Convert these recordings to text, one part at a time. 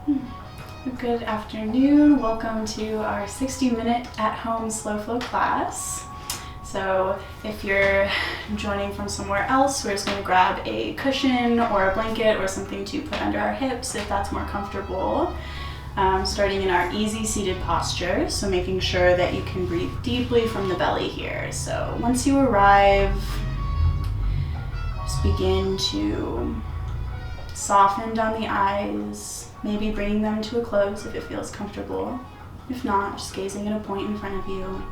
Good afternoon. Welcome to our 60-minute at-home slow flow class. So if you're joining from somewhere else, we're just going to grab a cushion or a blanket or something to put under our hips if that's more comfortable. Starting in our easy seated posture, so making sure that you can breathe deeply from the belly here. So once you arrive, just begin to soften down the eyes, maybe bringing them to a close if it feels comfortable. If not, just gazing at a point in front of you.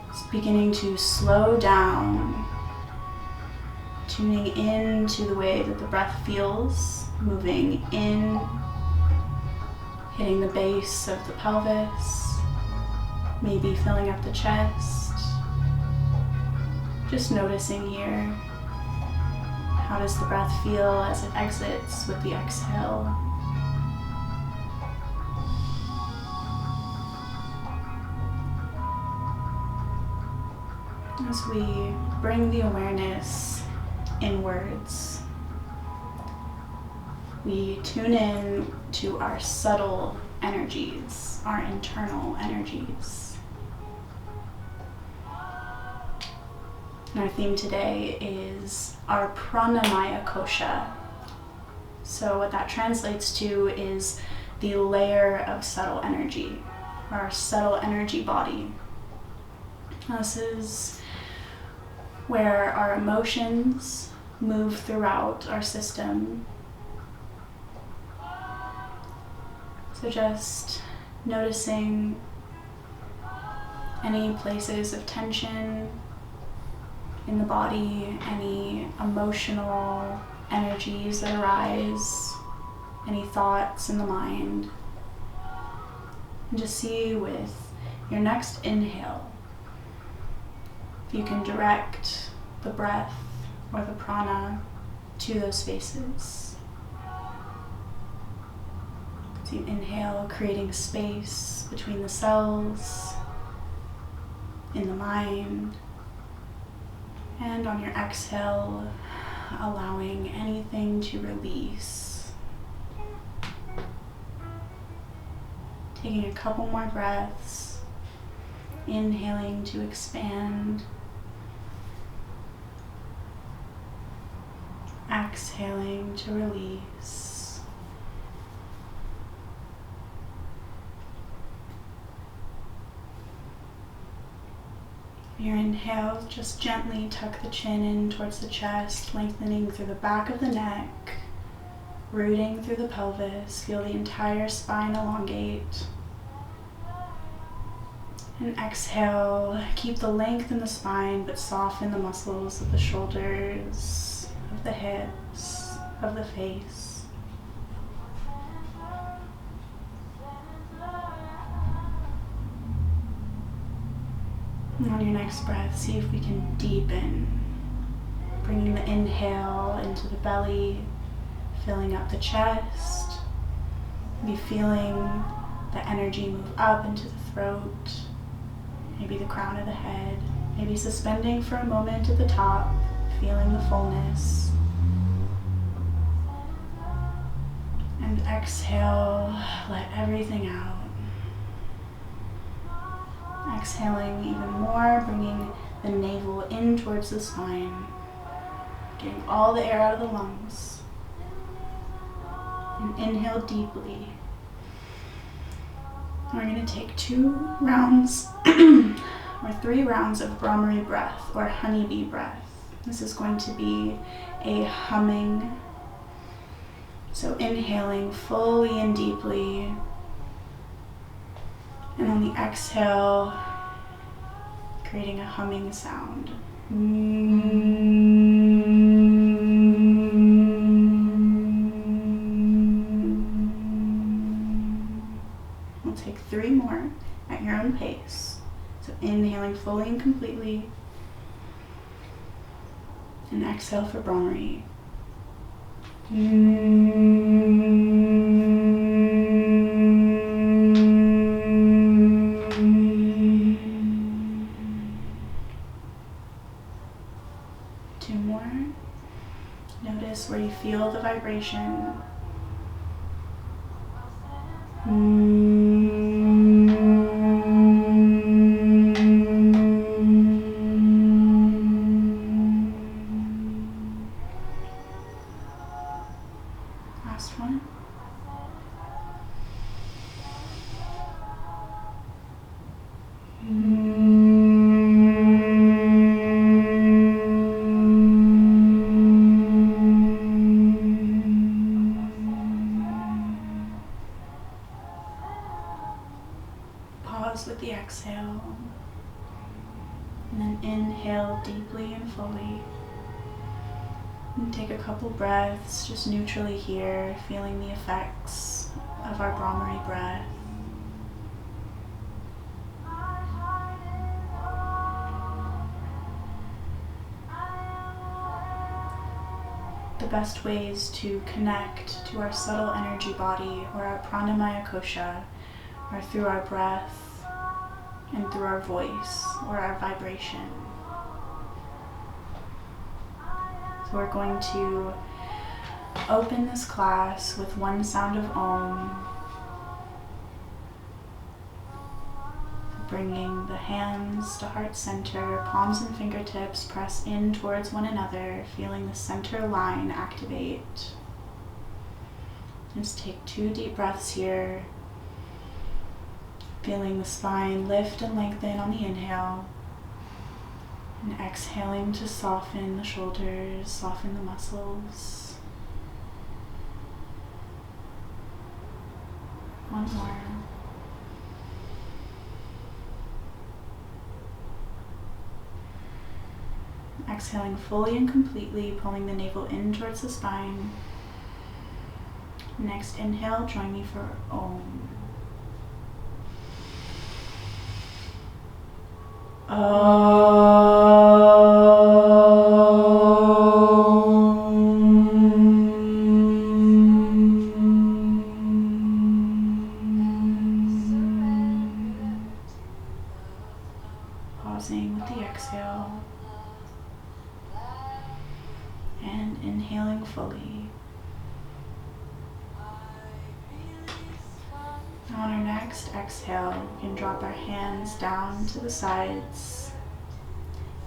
Just beginning to slow down, tuning into the way that the breath feels, moving in, hitting the base of the pelvis, maybe filling up the chest. Just noticing here, how does the breath feel as it exits with the exhale? As we bring the awareness inwards, we tune in to our subtle energies, our internal energies. And our theme today is our Pranamaya Kosha. So what that translates to is the layer of subtle energy, our subtle energy body. This is where our emotions move throughout our system. So just noticing any places of tension in the body, any emotional energies that arise, any thoughts in the mind. And just see with your next inhale if you can direct the breath or the prana to those spaces. So you inhale, creating space between the cells, in the mind, and on your exhale, allowing anything to release. Taking a couple more breaths, inhaling to expand, exhaling to release. Your inhale, just gently tuck the chin in towards the chest, lengthening through the back of the neck, rooting through the pelvis. Feel the entire spine elongate. And exhale, keep the length in the spine, but soften the muscles of the shoulders, of the hips, of the face. And on your next breath, see if we can deepen, bringing the inhale into the belly, filling up the chest. Be feeling the energy move up into the throat, maybe the crown of the head, maybe suspending for a moment at the top, feeling the fullness. And exhale, let everything out. Exhaling even more, bringing the navel in towards the spine, getting all the air out of the lungs. And inhale deeply. We're going to take 2 rounds or 3 rounds of Brahmari breath or honeybee breath. This is going to be a humming. So inhaling fully and deeply. And on the exhale, creating a humming sound. We'll take 3 more at your own pace. So inhaling fully and completely. And exhale for Brahmari. 2 more. Notice where you feel the vibration. Last one. Pause with the exhale, and then inhale deeply and fully. And take a couple breaths just neutrally here, feeling the effects of our Brahmari breath. The best ways to connect to our subtle energy body or our Pranamaya Kosha are through our breath and through our voice or our vibration. So we're going to open this class with one sound of Om, bringing the hands to heart center, palms and fingertips press in towards one another, feeling the center line activate. Just take 2 deep breaths here, feeling the spine lift and lengthen on the inhale, and exhaling to soften the shoulders, soften the muscles. One more. Exhaling fully and completely, pulling the navel in towards the spine. Next inhale, join me for Om. Pausing with the exhale and inhaling fully. On our next exhale, we can drop our hands down to the sides,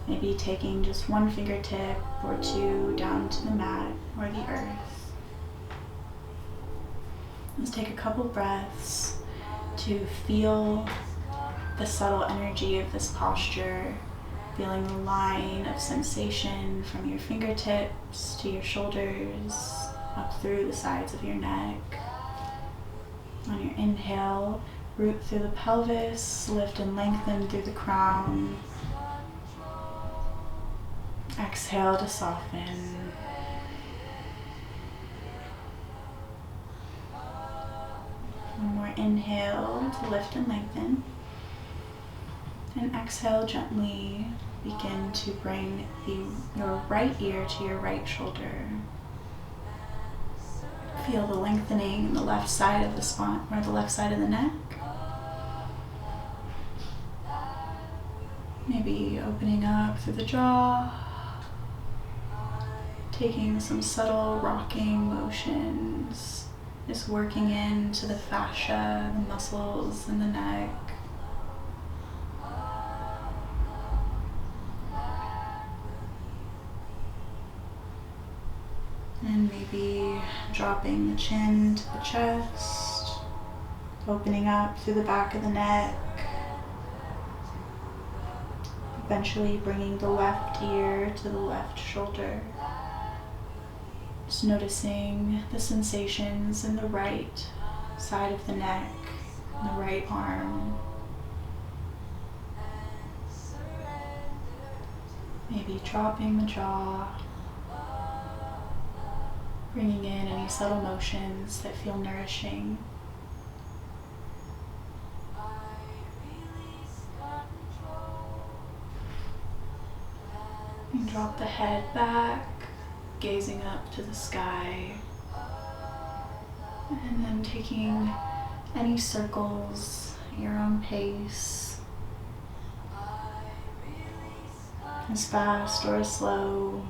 maybe taking just 1 fingertip or 2 down to the mat or the earth. Let's take a couple breaths to feel the subtle energy of this posture, feeling the line of sensation from your fingertips to your shoulders, up through the sides of your neck. On your inhale, root through the pelvis, lift and lengthen through the crown. Exhale to soften. One more inhale to lift and lengthen. And exhale, gently begin to bring your right ear to your right shoulder. Feel the lengthening in the left side of the spine or the left side of the neck. Maybe opening up through the jaw, taking some subtle rocking motions, just working into the fascia, the muscles in the neck. And maybe dropping the chin to the chest, opening up through the back of the neck, eventually bringing the left ear to the left shoulder. Just noticing the sensations in the right side of the neck, and the right arm. Maybe dropping the jaw, bringing in any subtle motions that feel nourishing. And drop the head back, gazing up to the sky. And then taking any circles at your own pace, as fast or as slow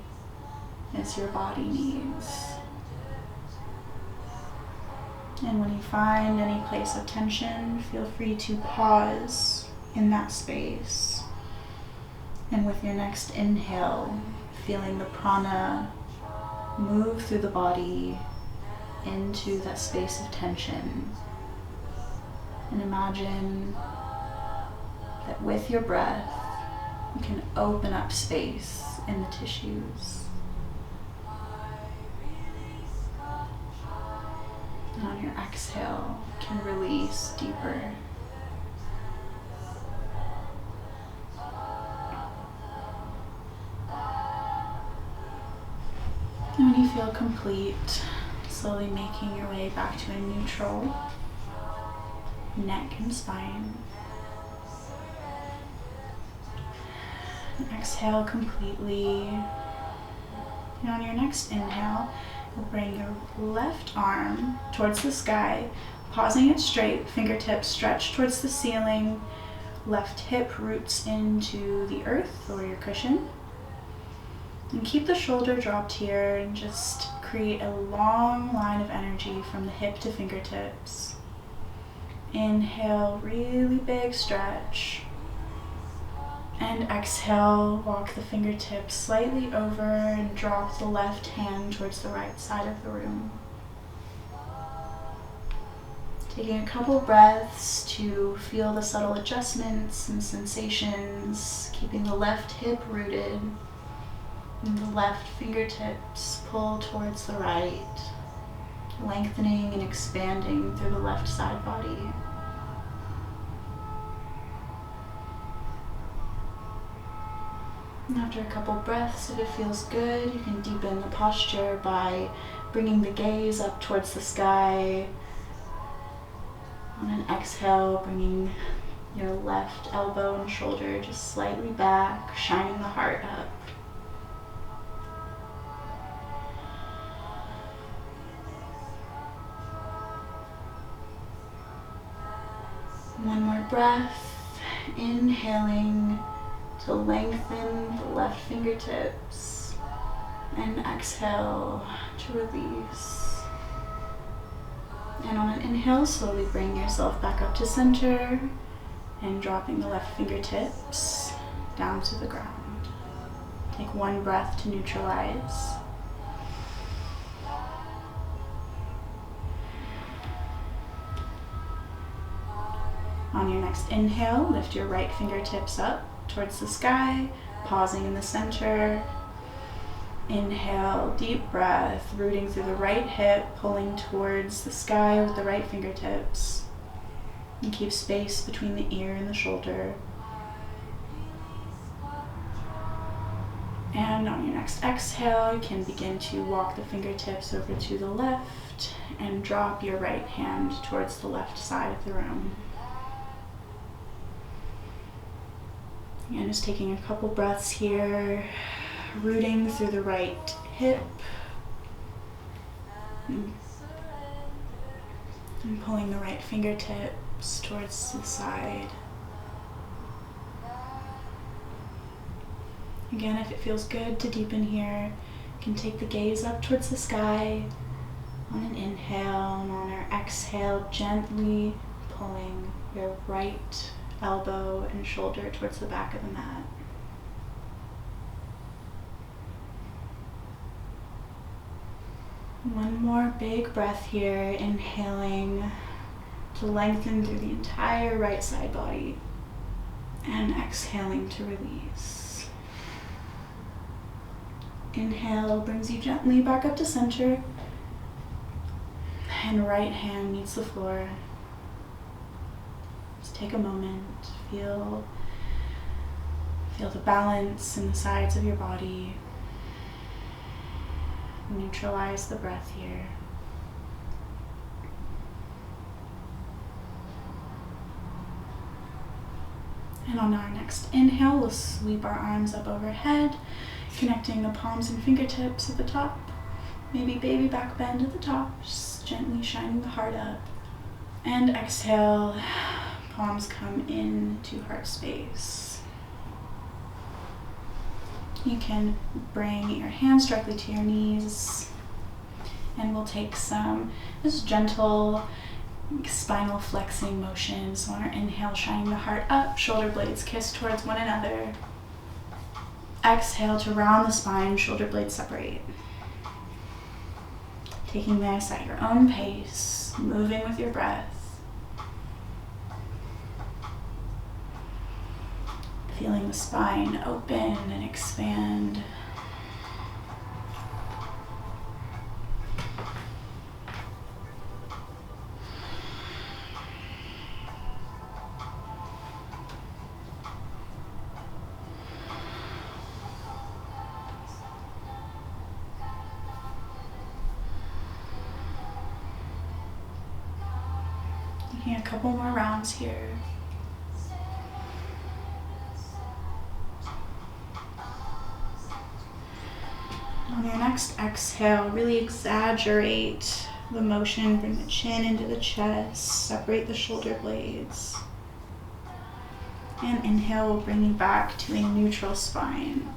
as your body needs. And when you find any place of tension, feel free to pause in that space. And with your next inhale, feeling the prana move through the body into that space of tension. And imagine that with your breath, you can open up space in the tissues. And on your exhale, you can release deeper. And when you feel complete, slowly making your way back to a neutral neck and spine. And exhale completely. And on your next inhale, you'll bring your left arm towards the sky, pausing it straight, fingertips stretch towards the ceiling, left hip roots into the earth or your cushion. And keep the shoulder dropped here and just create a long line of energy from the hip to fingertips. Inhale, really big stretch. And exhale, walk the fingertips slightly over and drop the left hand towards the right side of the room. Taking a couple breaths to feel the subtle adjustments and sensations, keeping the left hip rooted and the left fingertips pull towards the right, lengthening and expanding through the left side body. And after a couple breaths, if it feels good, you can deepen the posture by bringing the gaze up towards the sky. On an exhale, bringing your left elbow and shoulder just slightly back, shining the heart up. One more breath, inhaling to lengthen the left fingertips, and exhale to release. And on an inhale, slowly bring yourself back up to center and dropping the left fingertips down to the ground. Take one breath to neutralize. On your next inhale, lift your right fingertips up towards the sky, pausing in the center. Inhale, deep breath, rooting through the right hip, pulling towards the sky with the right fingertips. And keep space between the ear and the shoulder. And on your next exhale, you can begin to walk the fingertips over to the left and drop your right hand towards the left side of the room. Again, just taking a couple breaths here, rooting through the right hip and pulling the right fingertips towards the side. Again, if it feels good to deepen here, you can take the gaze up towards the sky on an inhale, and on our exhale, gently pulling your right elbow and shoulder towards the back of the mat. One more big breath here, inhaling to lengthen through the entire right side body and exhaling to release. Inhale brings you gently back up to center and right hand meets the floor. Just take a moment, feel the balance in the sides of your body. Neutralize the breath here. And on our next inhale, we'll sweep our arms up overhead, connecting the palms and fingertips at the top. Maybe baby back bend at the top, just gently shining the heart up. And exhale, palms come into heart space. You can bring your hands directly to your knees And we'll take some just gentle spinal flexing motions. So on our inhale, shining the heart up, shoulder blades kiss towards one another. Exhale to round the spine, shoulder blades separate. Taking this at your own pace, moving with your breath. Feeling the spine open and expand. Taking a couple more rounds here. On your next exhale, really exaggerate the motion. Bring the chin into the chest, separate the shoulder blades. And inhale will bring you back to a neutral spine.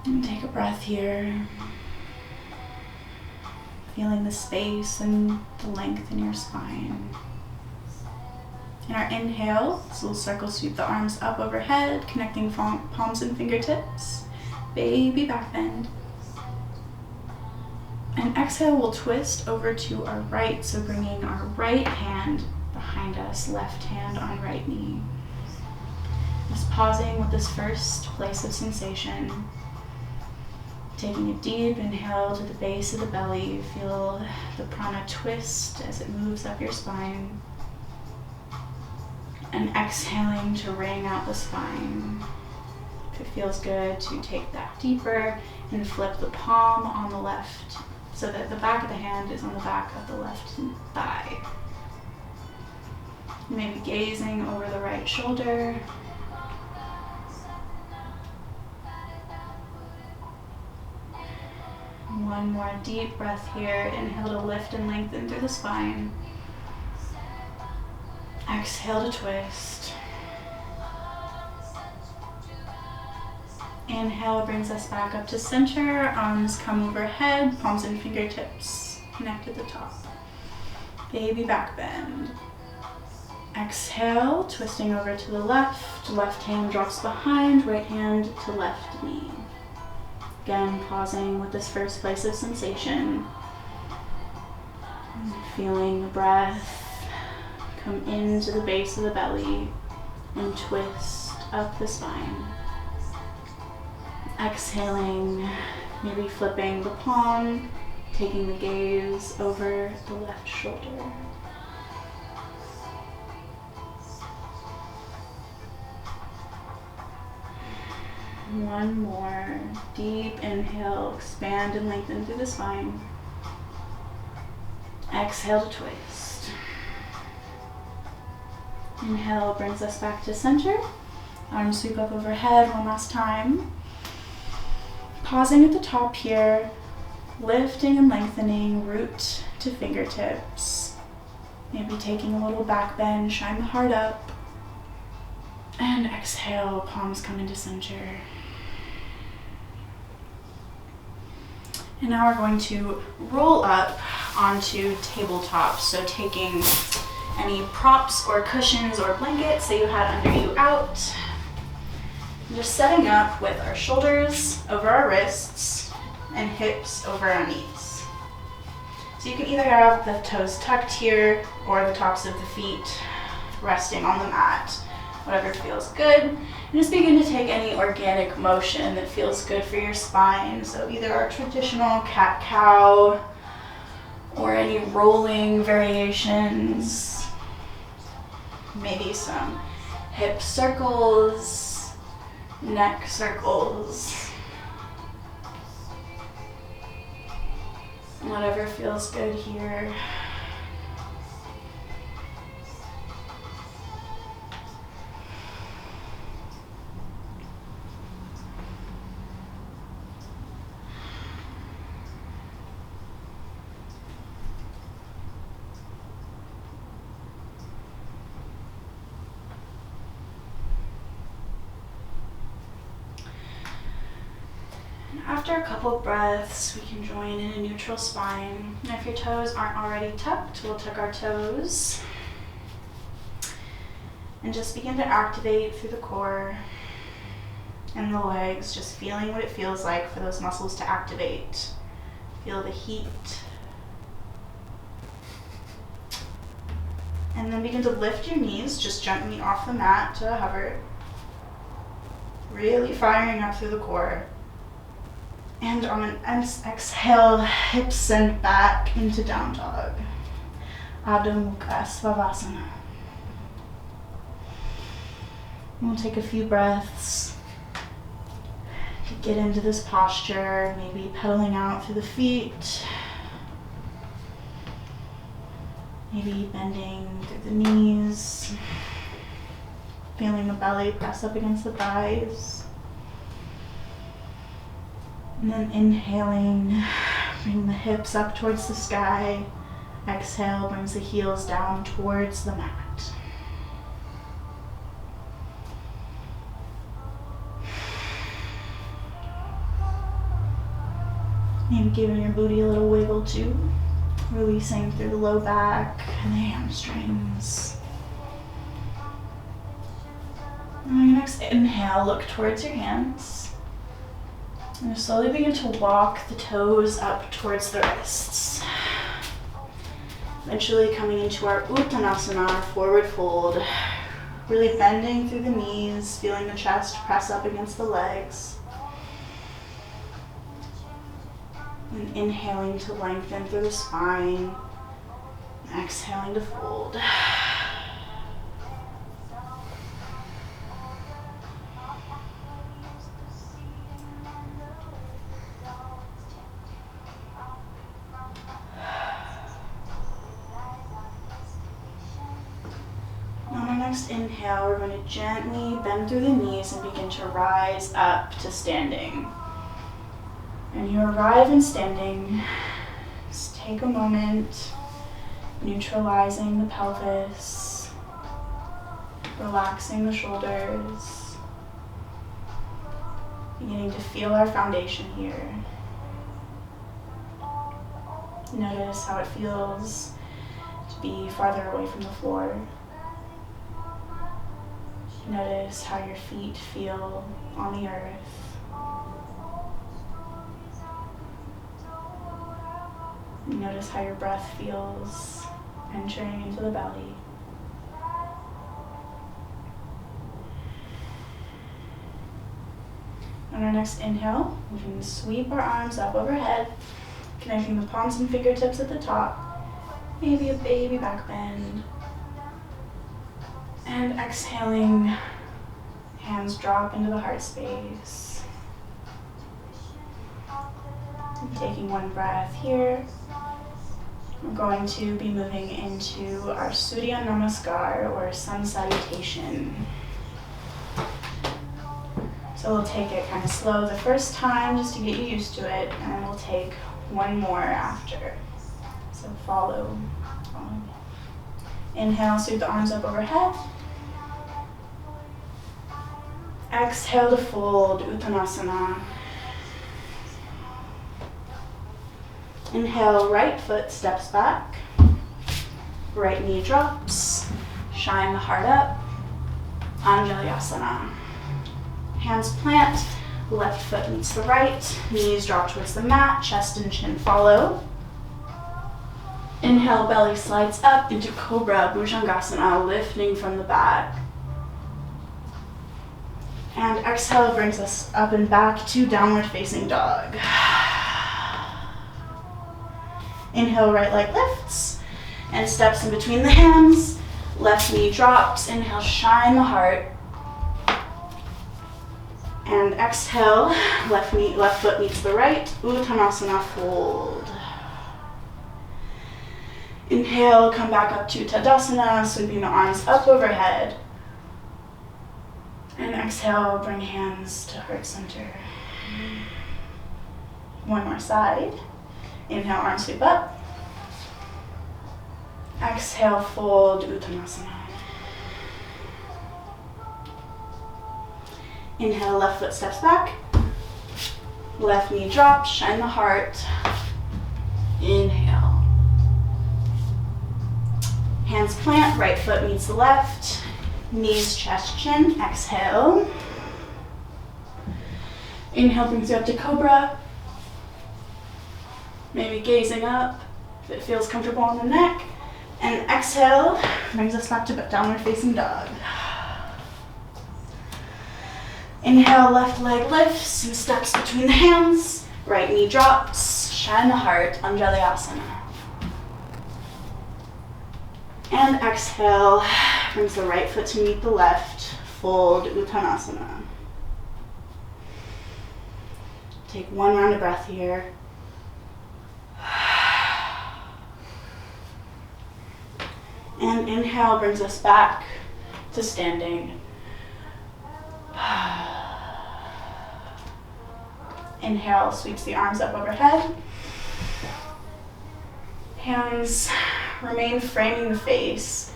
And take a breath here. Feeling the space and the length in your spine. In our inhale, this little circle, sweep the arms up overhead, connecting palms and fingertips. Baby back bend. And exhale, we'll twist over to our right, so bringing our right hand behind us, left hand on right knee. Just pausing with this first place of sensation. Taking a deep inhale to the base of the belly. Feel the prana twist as it moves up your spine. And exhaling to wring out the spine. If it feels good, to take that deeper and flip the palm on the left so that the back of the hand is on the back of the left thigh. Maybe gazing over the right shoulder. One more deep breath here. Inhale to lift and lengthen through the spine. Exhale to twist. Inhale brings us back up to center. Arms come overhead, palms and fingertips connect at the top. Baby back bend. Exhale, twisting over to the left. Left hand drops behind, right hand to left knee. Again, pausing with this first place of sensation. Feeling the breath come into the base of the belly and twist up the spine. Exhaling, maybe flipping the palm, taking the gaze over the left shoulder. One more deep inhale, expand and lengthen through the spine. Exhale to twist. Inhale brings us back to center. Arms sweep up overhead one last time. Pausing at the top here, lifting and lengthening root to fingertips. Maybe taking a little back bend, shine the heart up. And exhale, palms come into center. And now we're going to roll up onto tabletop. So taking any props or cushions or blankets that you had under you out. Just setting up with our shoulders over our wrists and hips over our knees. So you can either have the toes tucked here or the tops of the feet resting on the mat, whatever feels good. And just begin to take any organic motion that feels good for your spine. So either our traditional cat-cow or any rolling variations. Maybe some hip circles, neck circles. Whatever feels good here. after a couple of breaths, we can join in a neutral spine. And if your toes aren't already tucked, we'll tuck our toes. And just begin to activate through the core and the legs, just feeling what it feels like for those muscles to activate. Feel the heat. And then begin to lift your knees just gently off the mat to a hover. Really firing up through the core. And on an exhale, hips send back into down dog. Adho Mukha Svavasana. And we'll take a few breaths to get into this posture, maybe pedaling out through the feet. Maybe bending through the knees, feeling the belly press up against the thighs. And then inhaling, bring the hips up towards the sky. Exhale, brings the heels down towards the mat. Maybe giving your booty a little wiggle too. Releasing through the low back and the hamstrings. And on your next inhale, look towards your hands. And just slowly begin to walk the toes up towards the wrists. Eventually coming into our Uttanasana, our forward fold. Really bending through the knees, feeling the chest press up against the legs. And inhaling to lengthen through the spine. Exhaling to fold. On our next inhale, we're going to gently bend through the knees and begin to rise up to standing. And you arrive in standing, just take a moment, neutralizing the pelvis, relaxing the shoulders, beginning to feel our foundation here. Notice how it feels to be farther away from the floor. Notice how your feet feel on the earth. Notice how your breath feels entering into the belly. On our next inhale, we can sweep our arms up overhead, connecting the palms and fingertips at the top, maybe a baby back bend. And exhaling, hands drop into the heart space. And taking one breath here. We're going to be moving into our Surya Namaskar, or sun salutation. So we'll take it kind of slow the first time just to get you used to it, and then we'll take one more after. So follow. Inhale, sweep the arms up overhead. Exhale to fold, Uttanasana. Inhale, right foot steps back. Right knee drops. Shine the heart up. Anjalyasana. Hands plant. Left foot meets the right. Knees drop towards the mat. Chest and chin follow. Inhale, belly slides up into Cobra, Bhujangasana, lifting from the back. And exhale brings us up and back to downward facing dog. Inhale, right leg lifts and steps in between the hands. Left knee drops. Inhale, shine the heart. And exhale, left foot meets the right. Uttanasana, fold. Inhale, come back up to Tadasana, sweeping the arms up overhead. And exhale, bring hands to heart center. One more side. Inhale, arms sweep up. Exhale, fold, Uttanasana. Inhale, left foot steps back. Left knee drops, shine the heart. Inhale. Hands plant, right foot meets the left. Knees, chest, chin. Exhale. Inhale brings you up to cobra. Maybe gazing up if it feels comfortable on the neck. And exhale brings us back to downward facing dog. Inhale, left leg lifts and steps between the hands. Right knee drops, shine the heart, Anjalayasana. And exhale, brings the right foot to meet the left, fold Uttanasana. Take one round of breath here. And inhale brings us back to standing. Inhale, sweeps the arms up overhead. Hands remain framing the face.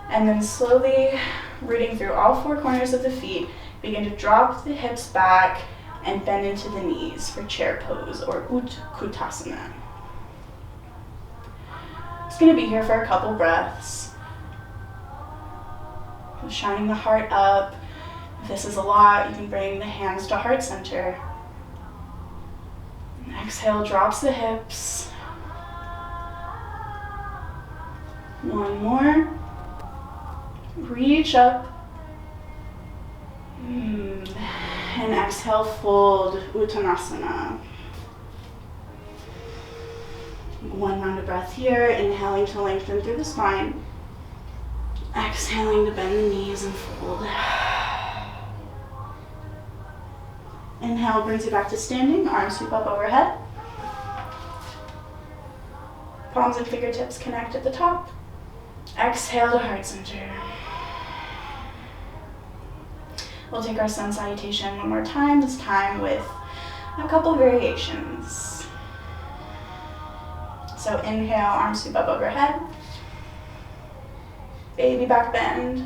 And then slowly rooting through all four corners of the feet, begin to drop the hips back and bend into the knees for chair pose or Utkutasana. Just going to be here for a couple breaths. Shining the heart up. If this is a lot, you can bring the hands to heart center. And exhale, drops the hips. One more. Reach up. And exhale, fold Uttanasana. One round of breath here, inhaling to lengthen through the spine. Exhaling to bend the knees and fold. Inhale brings you back to standing, arms sweep up overhead. Palms and fingertips connect at the top. Exhale to heart center. We'll take our sun salutation one more time, this time with a couple variations. So inhale, arms sweep up overhead. Baby back bend.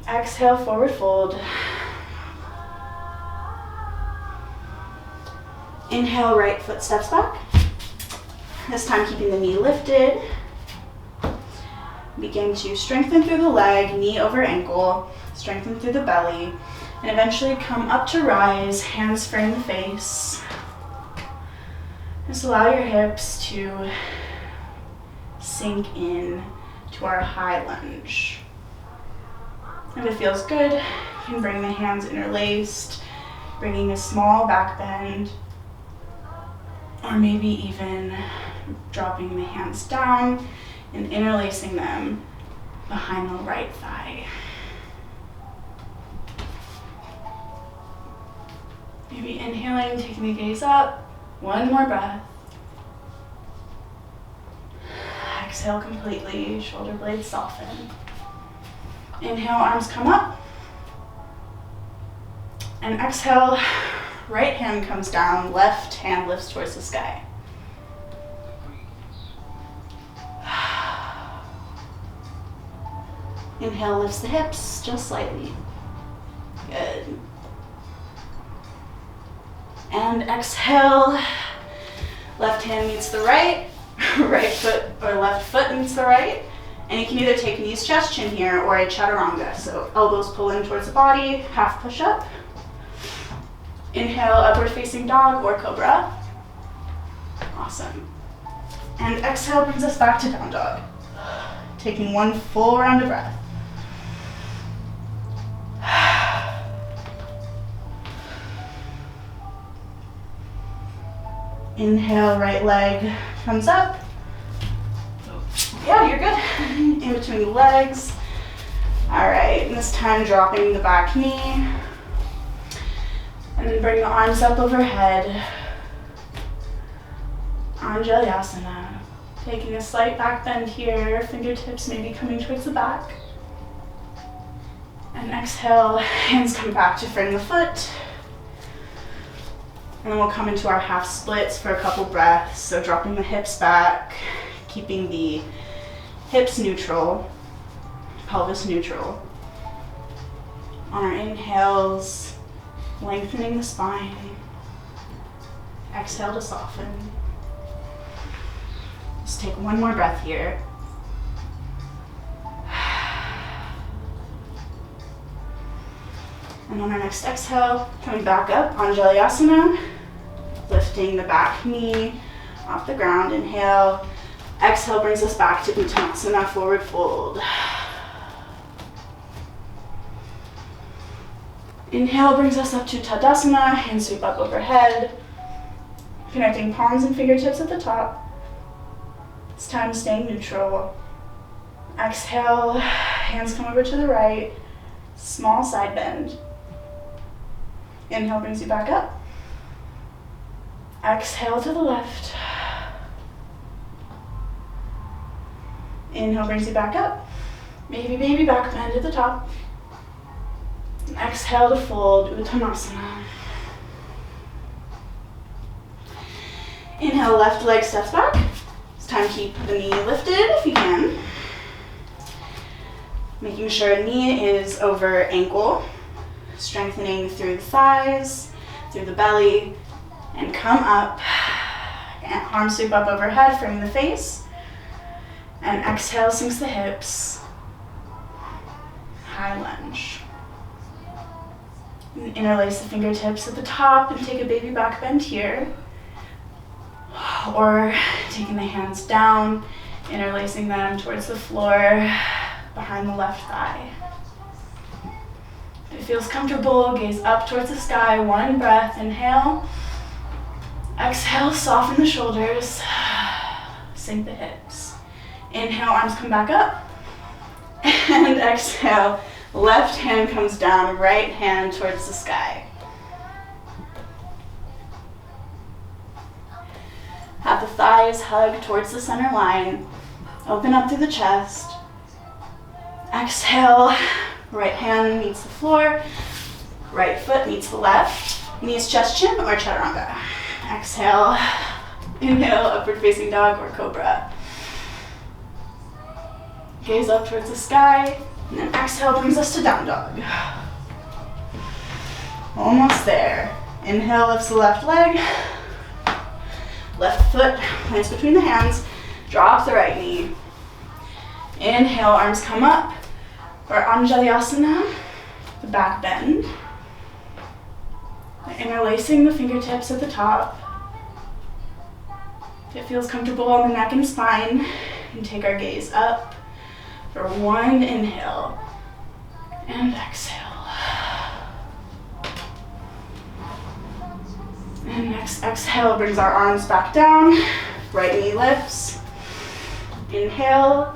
Exhale, forward fold. Inhale, right foot steps back. This time keeping the knee lifted. Begin to strengthen through the leg, knee over ankle, strengthen through the belly, and eventually come up to rise, hands frame the face. Just allow your hips to sink in to our high lunge. If it feels good, you can bring the hands interlaced, bringing a small back bend, or maybe even dropping the hands down and interlacing them behind the right thigh. Maybe inhaling, taking the gaze up. One more breath. Exhale completely, shoulder blades soften. Inhale, arms come up. And exhale, right hand comes down, left hand lifts towards the sky. Inhale, lifts the hips just slightly. Good. And exhale, left hand meets the right, right foot or left foot meets the right. And you can either take knees, chest, chin here, or a chaturanga. So elbows pull in towards the body, half push up. Inhale, upward facing dog or cobra. Awesome. And exhale brings us back to down dog. Taking one full round of breath. Inhale, right leg comes up. Yeah, you're good. In between the legs. All right, and this time dropping the back knee. And then bring the arms up overhead. Anjalayasana. Taking a slight back bend here, fingertips maybe coming towards the back. And exhale, hands come back to frame the foot. And then we'll come into our half splits for a couple breaths. So dropping the hips back, keeping the hips neutral, pelvis neutral. On our inhales, lengthening the spine. Exhale to soften. Just take one more breath here. And on our next exhale, coming back up, Anjalayasana, lifting the back knee off the ground. Inhale. Exhale brings us back to Uttanasana, forward fold. Inhale brings us up to Tadasana, hands sweep up overhead. Connecting palms and fingertips at the top. This time staying neutral. Exhale, hands come over to the right, small side bend. Inhale brings you back up. Exhale to the left. Inhale brings you back up. Maybe baby back bend at the top. And exhale to fold, Uttanasana. Inhale, left leg steps back. This time keep the knee lifted if you can. Making sure knee is over ankle. Strengthening through the thighs, through the belly, and come up. And arm sweep up overhead, framing the face. And exhale, sinks the hips. High lunge. And interlace the fingertips at the top and take a baby back bend here. Or taking the hands down, interlacing them towards the floor, behind the left thigh. If it feels comfortable, gaze up towards the sky, one breath, inhale. Exhale, soften the shoulders, sink the hips. Inhale, arms come back up. And exhale, left hand comes down, right hand towards the sky. Have the thighs hug towards the center line. Open up through the chest. Exhale, right hand meets the floor. Right foot meets the left. Knees, chest, chin, or chaturanga. Exhale. Inhale, upward facing dog or cobra. Gaze up towards the sky. And then exhale brings us to down dog. Almost there. Inhale lifts the left leg. Left foot plants between the hands. Drop the right knee. Inhale, arms come up for Anjalayasana, the back bend. Interlacing the fingertips at the top. If it feels comfortable on the neck and spine, and take our gaze up for one inhale and exhale. And next exhale brings our arms back down, right knee lifts. Inhale,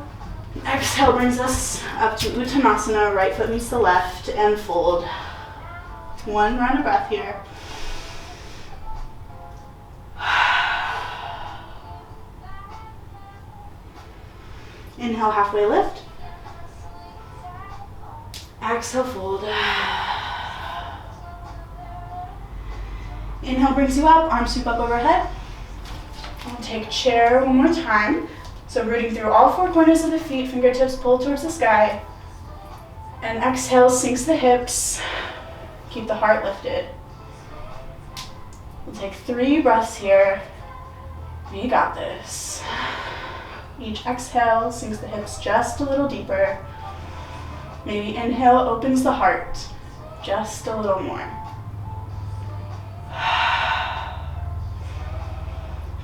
exhale brings us up to Uttanasana, right foot meets the left, and fold. One round of breath here. Inhale, halfway lift. Exhale, fold. Inhale brings you up, arms sweep up overhead. We'll take chair one more time. So rooting through all four corners of the feet, fingertips pull towards the sky. And exhale, sinks the hips. Keep the heart lifted. We'll take 3 breaths here. You got this. Each exhale sinks the hips just a little deeper. Maybe inhale opens the heart just a little more.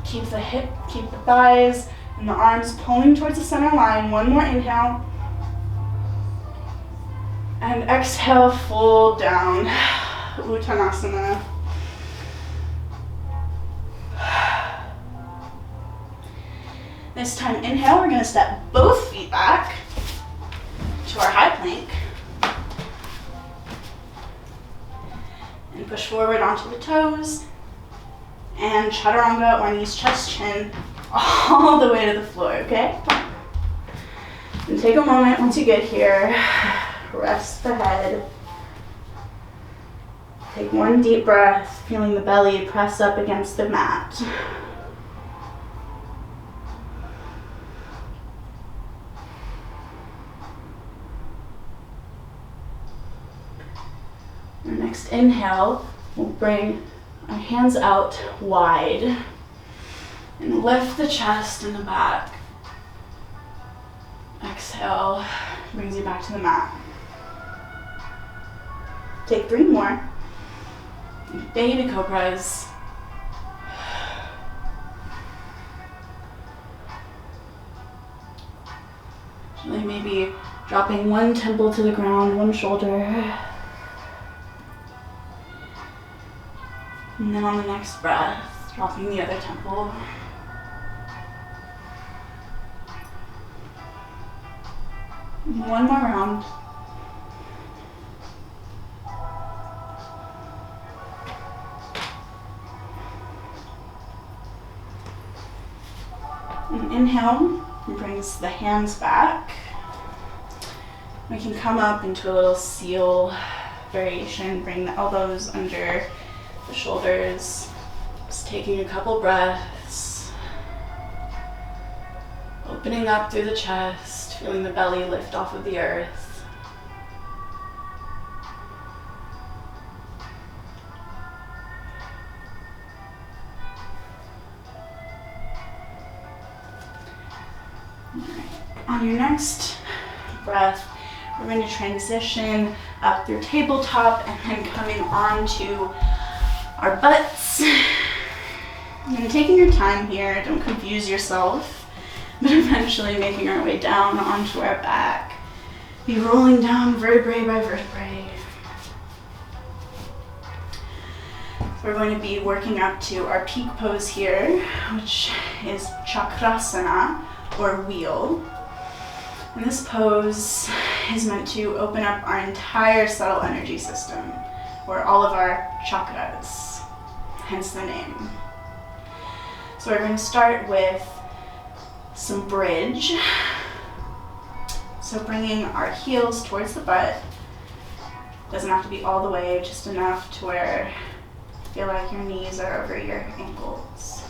Keep the thighs and the arms pulling towards the center line. One more inhale. And exhale, fold down. Uttanasana. This time, inhale, we're going to step both feet back to our high plank. And push forward onto the toes. And chaturanga or knees, chest, chin, all the way to the floor, okay? And take a moment once you get here. Rest the head. Take one deep breath, feeling the belly press up against the mat. Our next inhale will bring Our hands out wide. And lift the chest and the back. Exhale, brings you back to the mat. Take 3 more. Baby cobras. Maybe dropping one temple to the ground, one shoulder. And then on the next breath, dropping the other temple. One more round. And inhale, brings the hands back. We can come up into a little seal variation, bring the elbows under the shoulders. Just taking a couple breaths. Opening up through the chest, feeling the belly lift off of the earth. On your next breath, we're going to transition up through tabletop and then coming onto our butts. And taking your time here, don't confuse yourself, but eventually making our way down onto our back. Be rolling down vertebrae by vertebrae. So we're going to be working up to our peak pose here, which is chakrasana, or wheel. And this pose is meant to open up our entire subtle energy system, or all of our chakras, hence the name. So we're going to start with some bridge. So bringing our heels towards the butt. Doesn't have to be all the way, just enough to where you feel like your knees are over your ankles.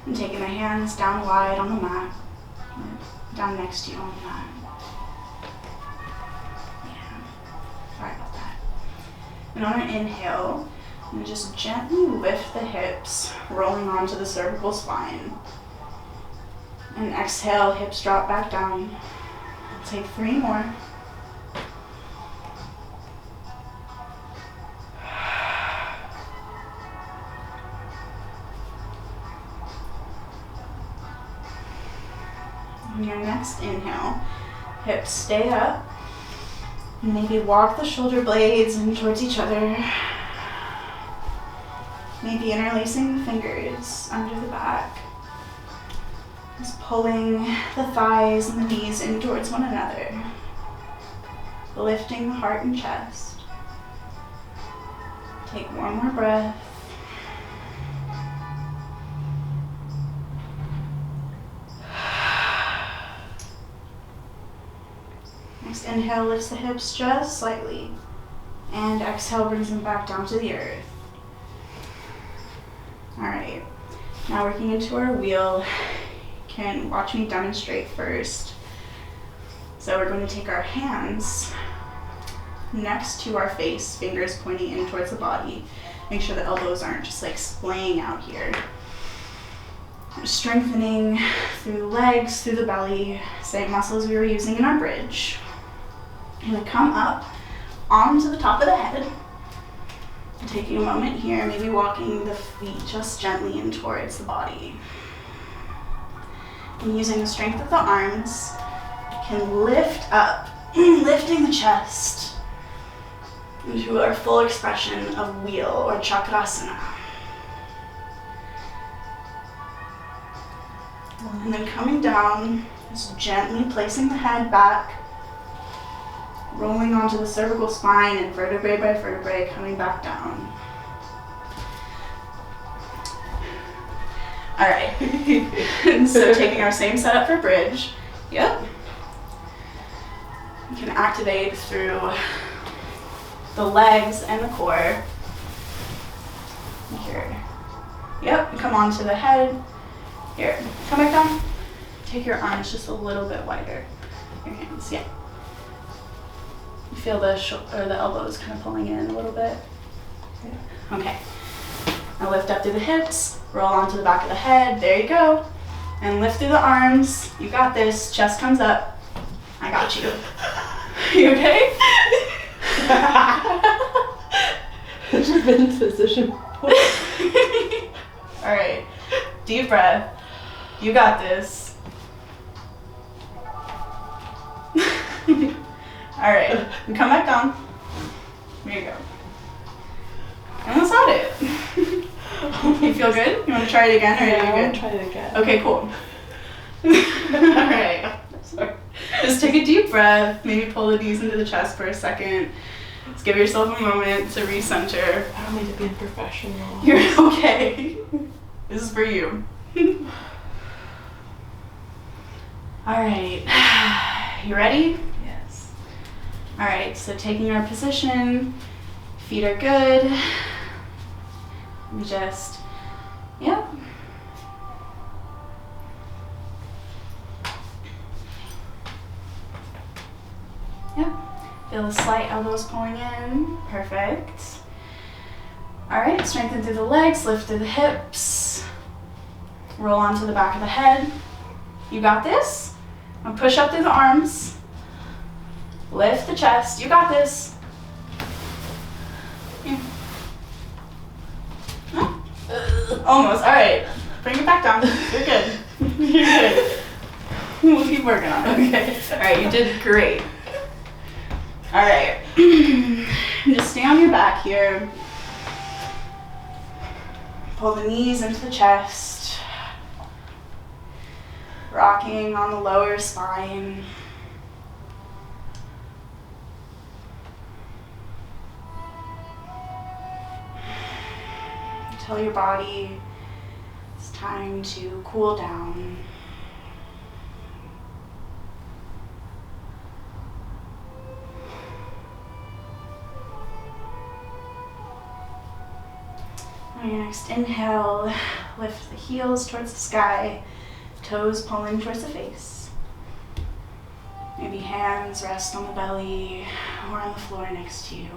And taking the hands down wide on the mat, down next to you on the mat. Yeah, sorry about that. And on an inhale, and just gently lift the hips, rolling onto the cervical spine. And exhale, hips drop back down. We'll take 3 more. On your next inhale, hips stay up. And maybe walk the shoulder blades in towards each other. Maybe interlacing the fingers under the back. Just pulling the thighs and the knees in towards one another. Lifting the heart and chest. Take one more breath. Next inhale lifts the hips just slightly. And exhale brings them back down to the earth. Alright, now working into our wheel. You can watch me demonstrate first. So we're going to take our hands next to our face, fingers pointing in towards the body. Make sure the elbows aren't just like splaying out here. Strengthening through the legs, through the belly, same muscles we were using in our bridge. I'm going to come up onto the top of the head. Taking a moment here, maybe walking the feet just gently in towards the body. And using the strength of the arms, you can lift up, lifting the chest into our full expression of wheel or chakrasana. And then coming down, just gently placing the head back, rolling onto the cervical spine and vertebrae by vertebrae coming back down. All right, so taking our same setup for bridge. Yep. You can activate through the legs and the core. Here. Yep, come onto the head. Here, come back down. Take your arms just a little bit wider. Your hands, yeah. You feel the elbows kind of pulling in a little bit. Okay. Now lift up through the hips, roll onto the back of the head. There you go. And lift through the arms. You got this. Chest comes up. I got you. You okay? Have you been in position? All right. Deep breath. You got this. All right. And come back down. There you go. And that's not it. You feel good? You want to try it again, or Yeah, are you I good? want to try it again. Okay, cool. All right. Sorry. Just take a deep breath. Maybe pull the knees into the chest for a second. Just give yourself a moment to recenter. I don't need to be a professional. You're okay. This is for you. All right. You ready? Yes. All right, so taking our position, feet are good. We just, yep. Yep. Feel the slight elbows pulling in. Perfect. All right, strengthen through the legs, lift through the hips. Roll onto the back of the head. You got this. Now push up through the arms. Lift the chest. You got this. Yeah. Almost. All right. Bring it back down. You're good. You're good. We'll keep working on it. Okay. All right. You did great. All right. Just stay on your back here. Pull the knees into the chest. Rocking on the lower spine. Tell your body it's time to cool down. On your next inhale, lift the heels towards the sky, toes pulling towards the face. Maybe hands rest on the belly or on the floor next to you.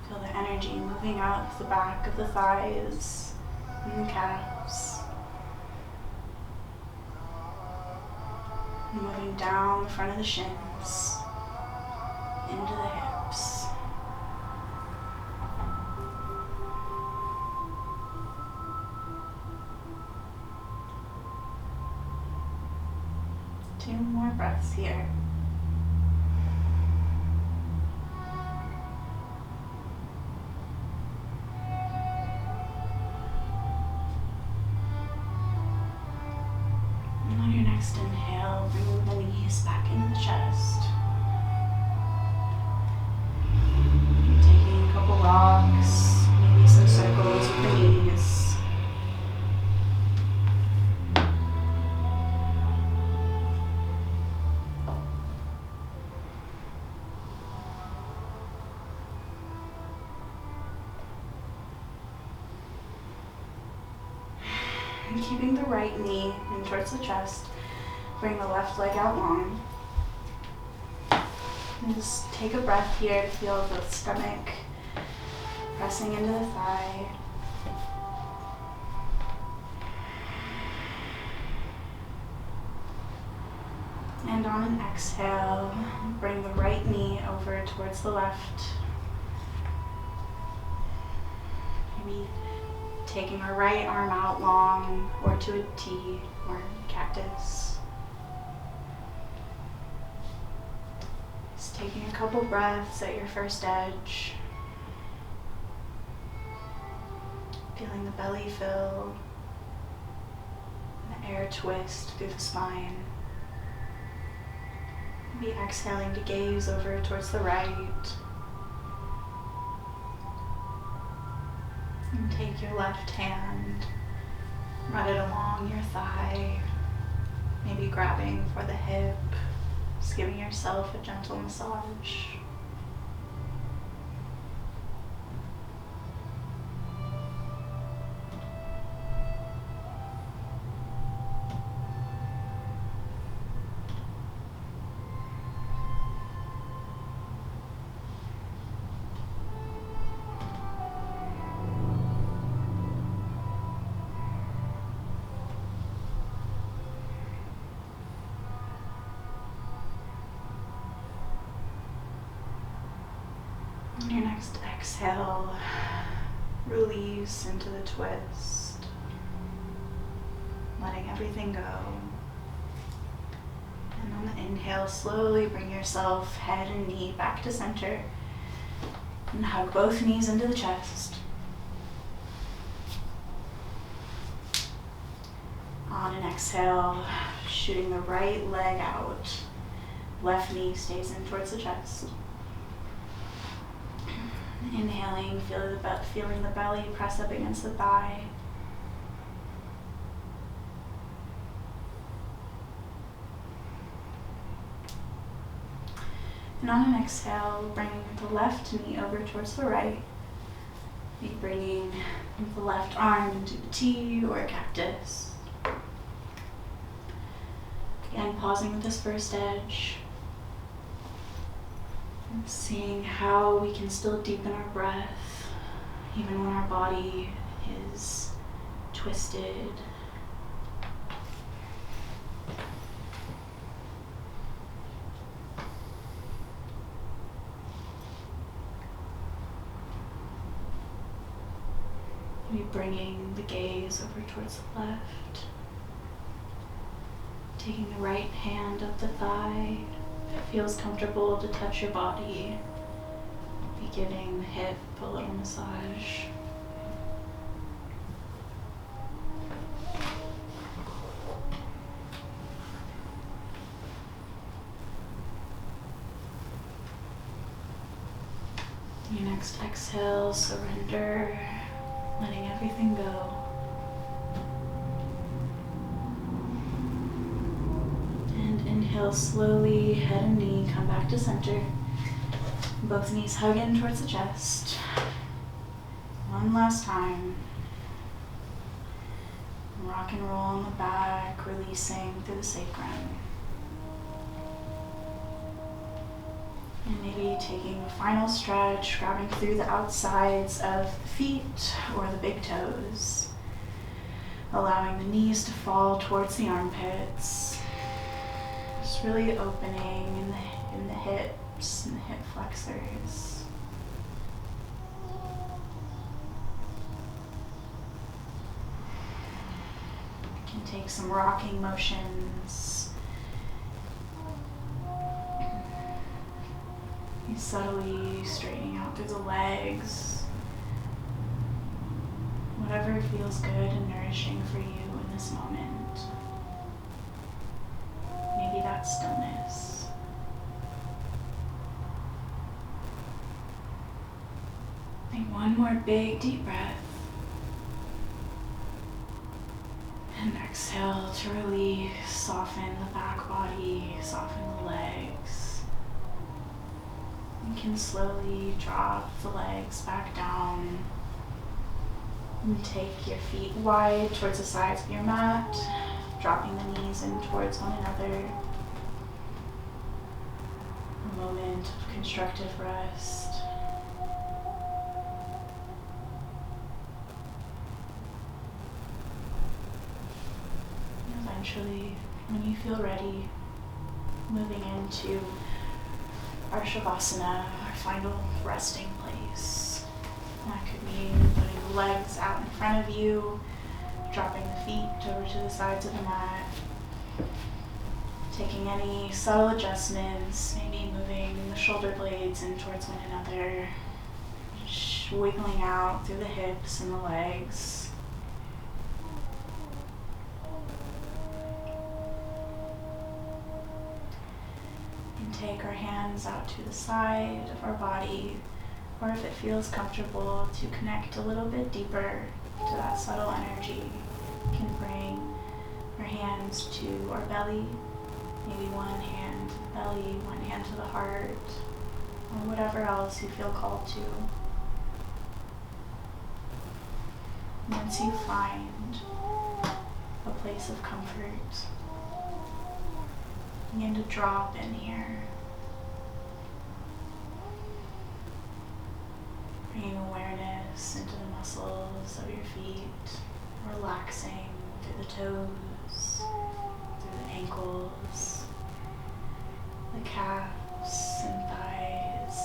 Feel the energy moving out the back of the thighs and the calves. Moving down the front of the shins, into the hips. Two more breaths here. And on your next inhale, bring the knees back into the chest. Taking a couple rocks, maybe some circles with the knees. And keeping the right knee in towards the chest, bring the left leg out long. And just take a breath here to feel the stomach pressing into the thigh. And on an exhale, bring the right knee over towards the left. Maybe taking our right arm out long or to a T or cactus. Just taking a couple breaths at your first edge. Feeling the belly fill, and the air twist through the spine. Maybe exhaling to gaze over towards the right. And take your left hand, run it along your thigh, maybe grabbing for the hip, just giving yourself a gentle massage. Next exhale, release into the twist, letting everything go. And on the inhale, slowly bring yourself, head and knee back to center, and hug both knees into the chest. On an exhale, shooting the right leg out, left knee stays in towards the chest. Inhaling, feeling the belly press up against the thigh. And on an exhale, bring the left knee over towards the right. Be bringing the left arm into the T or a cactus. Again, pausing with this first edge. And seeing how we can still deepen our breath, even when our body is twisted. Maybe bringing the gaze over towards the left. Taking the right hand up the thigh. If it feels comfortable to touch your body, be giving the hip a little massage. Your next exhale, surrender, letting everything go. And inhale slowly, head and knee come back to center. Both knees hug in towards the chest. One last time. Rock and roll on the back, releasing through the sacrum. And maybe taking a final stretch, grabbing through the outsides of the feet or the big toes. Allowing the knees to fall towards the armpits. Just really opening in the hips and the hip flexors. You can take some rocking motions. You're subtly straightening out through the legs. Whatever feels good and nourishing for you in this moment. Maybe that's stillness. Take one more big deep breath. And exhale to release, soften the back body, soften the legs. You can slowly drop the legs back down. And take your feet wide towards the sides of your mat, dropping the knees in towards one another. A moment of constructive rest. And eventually, when you feel ready, moving into our Shavasana, our final resting place. That could mean putting the legs out in front of you, dropping the feet over to the sides of the mat, taking any subtle adjustments, maybe moving the shoulder blades in towards one another, wiggling out through the hips and the legs. And take our hands out to the side of our body, or if it feels comfortable to connect a little bit deeper to that subtle energy, we can bring our hands to our belly, maybe one hand to the belly, one hand to the heart, or whatever else you feel called to. Once you find a place of comfort, begin to drop in here. Bringing awareness into the muscles of your feet, relaxing through the toes, through the ankles, the calves and thighs.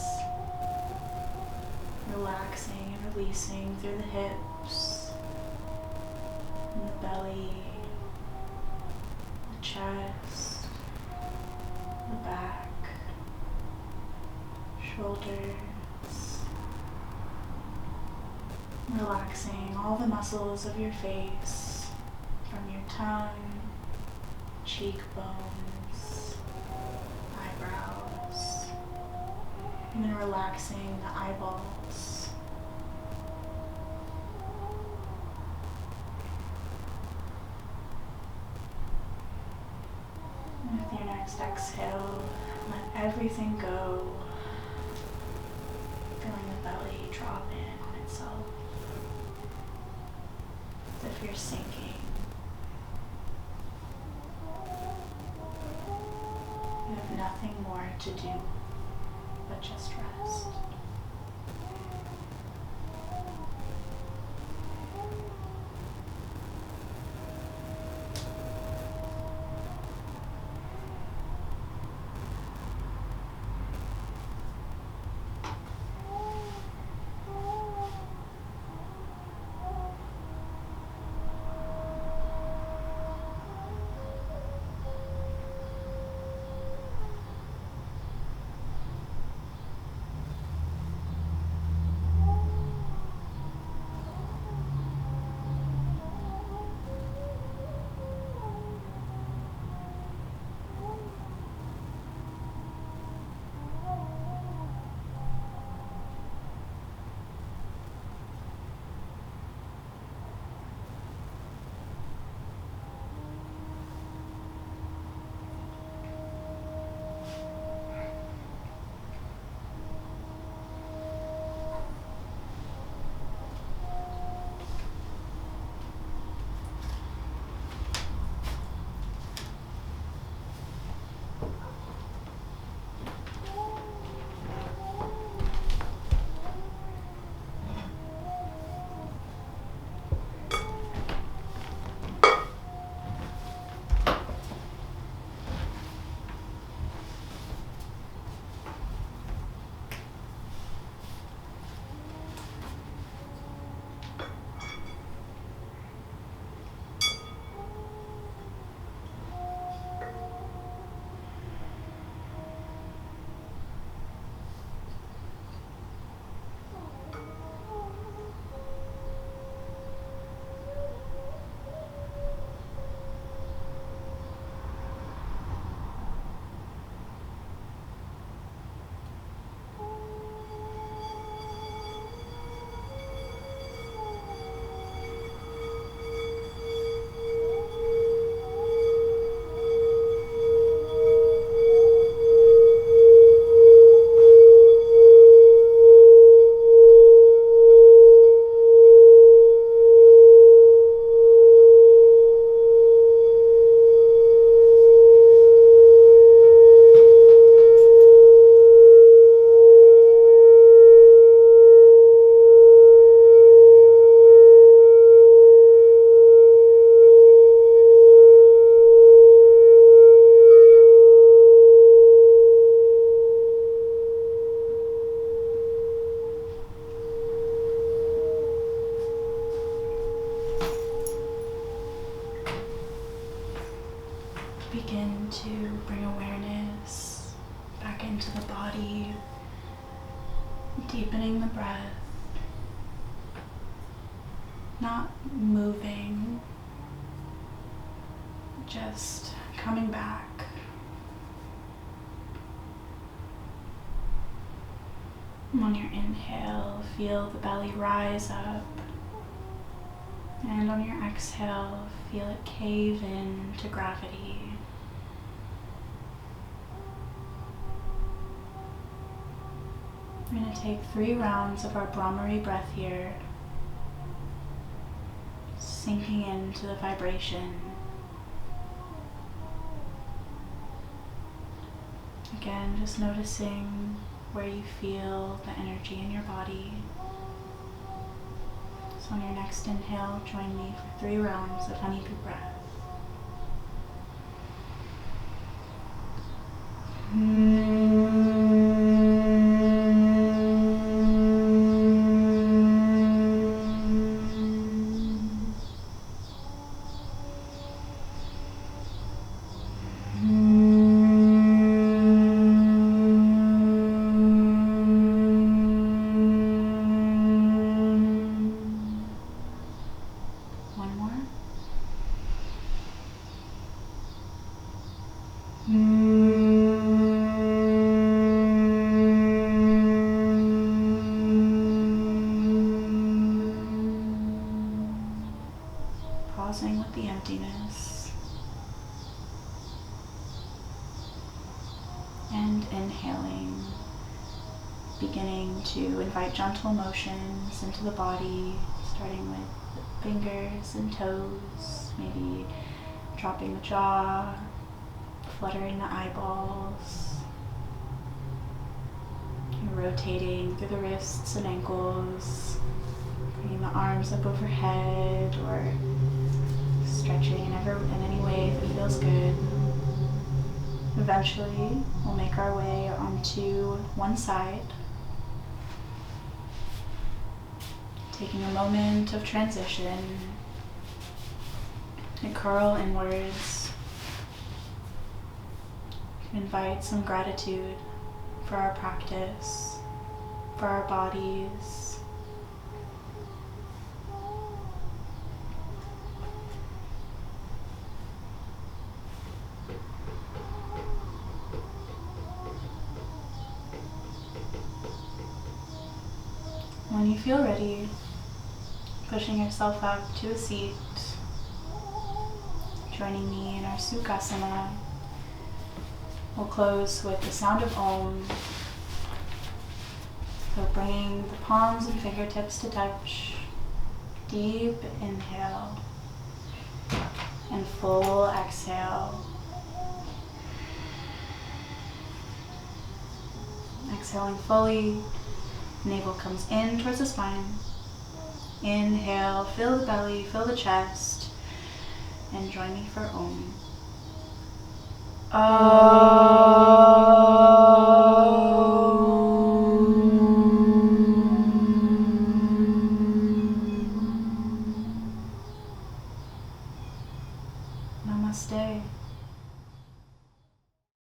releasing through the hips, and the belly, the chest, the back, shoulders, relaxing all the muscles of your face, from your tongue, cheekbones, eyebrows, and then relaxing the eyeballs. And with your next exhale, let everything go, feeling the belly drop in on itself, as if you're sinking. You have nothing more to do but just rest. Begin to bring awareness back into the body, deepening the breath, not moving, just coming back. On your inhale, feel the belly rise up, and on your exhale, feel it cave in to gravity. We're going to take 3 rounds of our Brahmari breath here, sinking into the vibration. Again, just noticing where you feel the energy in your body. So on your next inhale, join me for 3 rounds of honeybee breath. And beginning to invite gentle motions into the body, starting with fingers and toes, maybe dropping the jaw, fluttering the eyeballs, and rotating through the wrists and ankles, bringing the arms up overhead or stretching in any way that feels good. Eventually, we'll make our way onto one side, taking a moment of transition to curl inwards, to invite some gratitude for our practice, for our bodies, when you feel ready, pushing yourself up to a seat, joining me in our Sukhasana. We'll close with the sound of Om. So bringing the palms and fingertips to touch. Deep inhale and full exhale. Exhaling fully. Navel comes in towards the spine. Inhale, fill the belly, fill the chest, and join me for Om. Om.